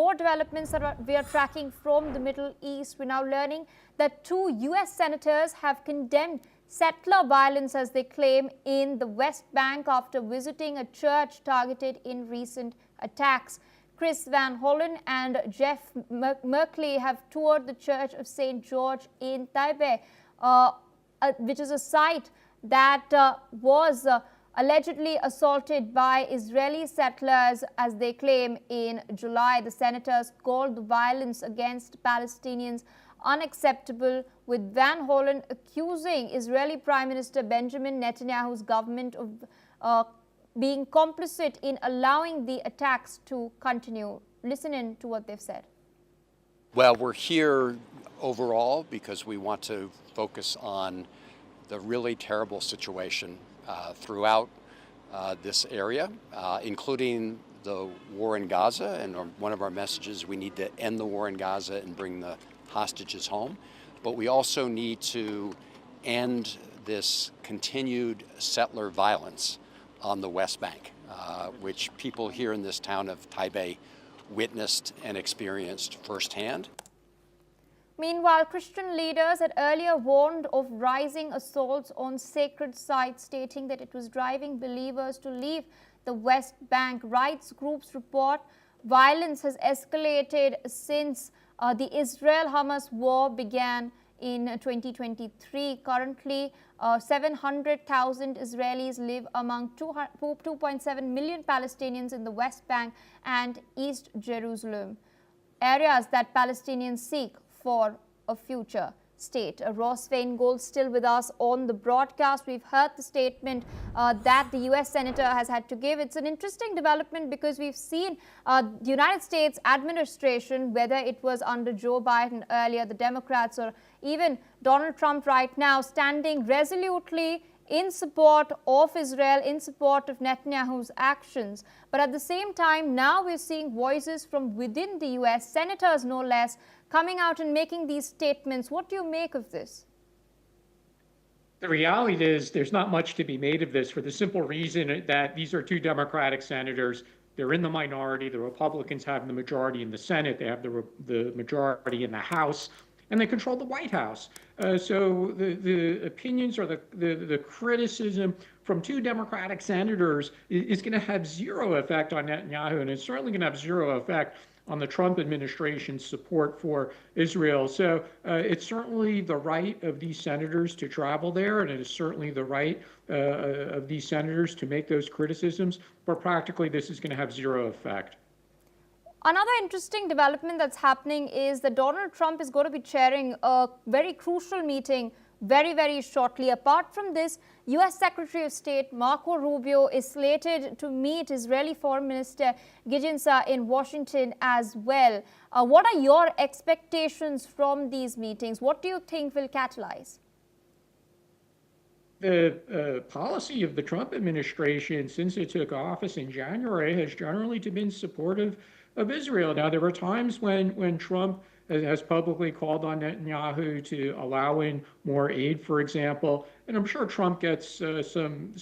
more developments that we are tracking from the Middle East. We're now learning that 2 U.S. senators have condemned settler violence, as they claim, in the West Bank after visiting a church targeted in recent attacks. Chris Van Hollen and Jeff Merkley have toured the Church of St. George in Taipei, which is a site that was allegedly assaulted by Israeli settlers, as they claim, in July. The senators called the violence against Palestinians unacceptable, with Van Hollen accusing Israeli Prime Minister Benjamin Netanyahu's government of being complicit in allowing the attacks to continue. Listen in to what they've said. Well, we're here overall because we want to focus on the really terrible situation throughout this area, including the war in Gaza. And one of our messages, we need to end the war in Gaza and bring the hostages home. But we also need to end this continued settler violence on the West Bank, which people here in this town of Taipei witnessed and experienced firsthand. Meanwhile, Christian leaders had earlier warned of rising assaults on sacred sites, stating that it was driving believers to leave the West Bank. Rights groups report violence has escalated since the Israel-Hamas war began in 2023. Currently, 700,000 Israelis live among 2.7 million Palestinians in the West Bank and East Jerusalem, areas that Palestinians seek for a future state. Ross Feingold still with us on the broadcast. We've heard the statement that the U.S. Senator has had to give. It's an interesting development because we've seen the United States administration, whether it was under Joe Biden earlier, the Democrats, or even Donald Trump right now, standing resolutely in support of Israel, in support of Netanyahu's actions. But at the same time, now we're seeing voices from within the U.S., senators no less, coming out and making these statements. What do you make of this? The reality is there's not much to be made of this, for the simple reason that these are 2 Democratic senators. They're in the minority. The Republicans have the majority in the Senate. They have the majority in the House, and they control the White House. So the opinions or the criticism from 2 Democratic senators is going to have zero effect on Netanyahu, and it's certainly going to have zero effect on the Trump administration's support for Israel. So it's certainly the right of these senators to travel there, and it is certainly the right of these senators to make those criticisms, but practically this is going to have zero effect. Another interesting development that's happening is that Donald Trump is going to be chairing a very crucial meeting very, very shortly. Apart from this, U.S. Secretary of State Marco Rubio is slated to meet Israeli Foreign Minister Gideon Saar in Washington as well. What are your expectations from these meetings? What do you think will catalyze? The policy of the Trump administration since it took office in January has generally been supportive of Israel. Now, there were times when Trump has publicly called on Netanyahu to allow in more aid, for example. And I'm sure Trump gets some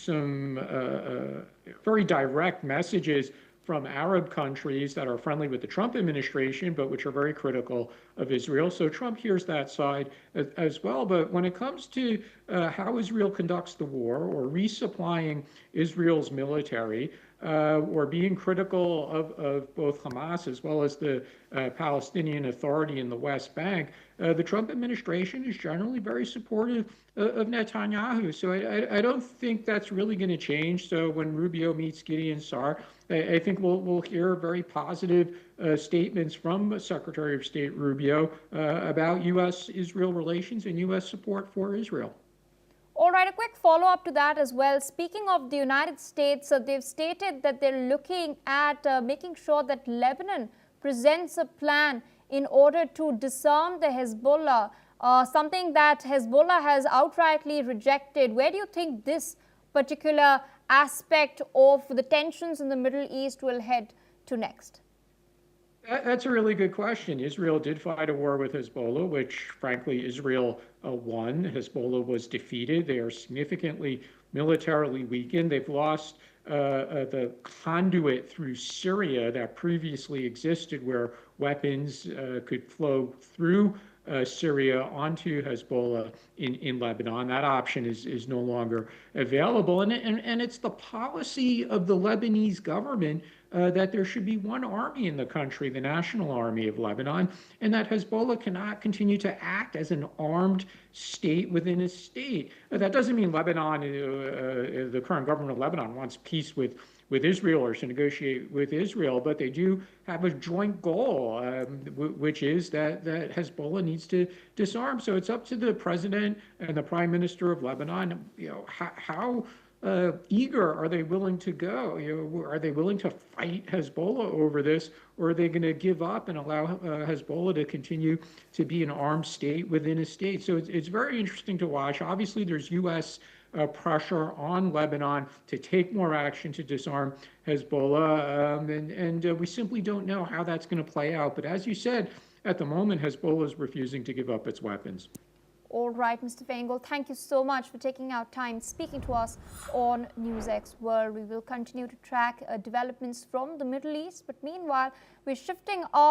very direct messages from Arab countries that are friendly with the Trump administration, but which are very critical of Israel. So Trump hears that side as well. But when it comes to how Israel conducts the war or resupplying Israel's military, or being critical of both Hamas as well as the Palestinian Authority in the West Bank, the Trump administration is generally very supportive of Netanyahu. So I don't think that's really going to change. So when Rubio meets Gideon Saar, I think we'll hear very positive statements from Secretary of State Rubio about U.S.-Israel relations and U.S. support for Israel. All right, a quick follow-up to that as well. Speaking of the United States, they've stated that they're looking at making sure that Lebanon presents a plan in order to disarm the Hezbollah, something that Hezbollah has outrightly rejected. Where do you think this particular aspect of the tensions in the Middle East will head to next? That's a really good question. Israel did fight a war with Hezbollah, which, frankly, Israel won. Hezbollah was defeated. They are significantly militarily weakened. They've lost the conduit through Syria that previously existed, where weapons could flow through Syria onto Hezbollah in Lebanon. That option is no longer available. And it's the policy of the Lebanese government that there should be one army in the country, the National Army of Lebanon, and that Hezbollah cannot continue to act as an armed state within a state. That doesn't mean Lebanon, the current government of Lebanon, wants peace with Israel or to negotiate with Israel, but they do have a joint goal, which is that Hezbollah needs to disarm. So it's up to the president and the prime minister of Lebanon, how eager are they willing to go? Are they willing to fight Hezbollah over this, or are they going to give up and allow Hezbollah to continue to be an armed state within a state? So it's very interesting to watch. Obviously, there's U.S. Pressure on Lebanon to take more action to disarm Hezbollah, and we simply don't know how that's going to play out. But as you said, at the moment, Hezbollah is refusing to give up its weapons. All right, Mr. Feingold, thank you so much for taking out time speaking to us on NewsX World. We will continue to track developments from the Middle East, but meanwhile, we're shifting off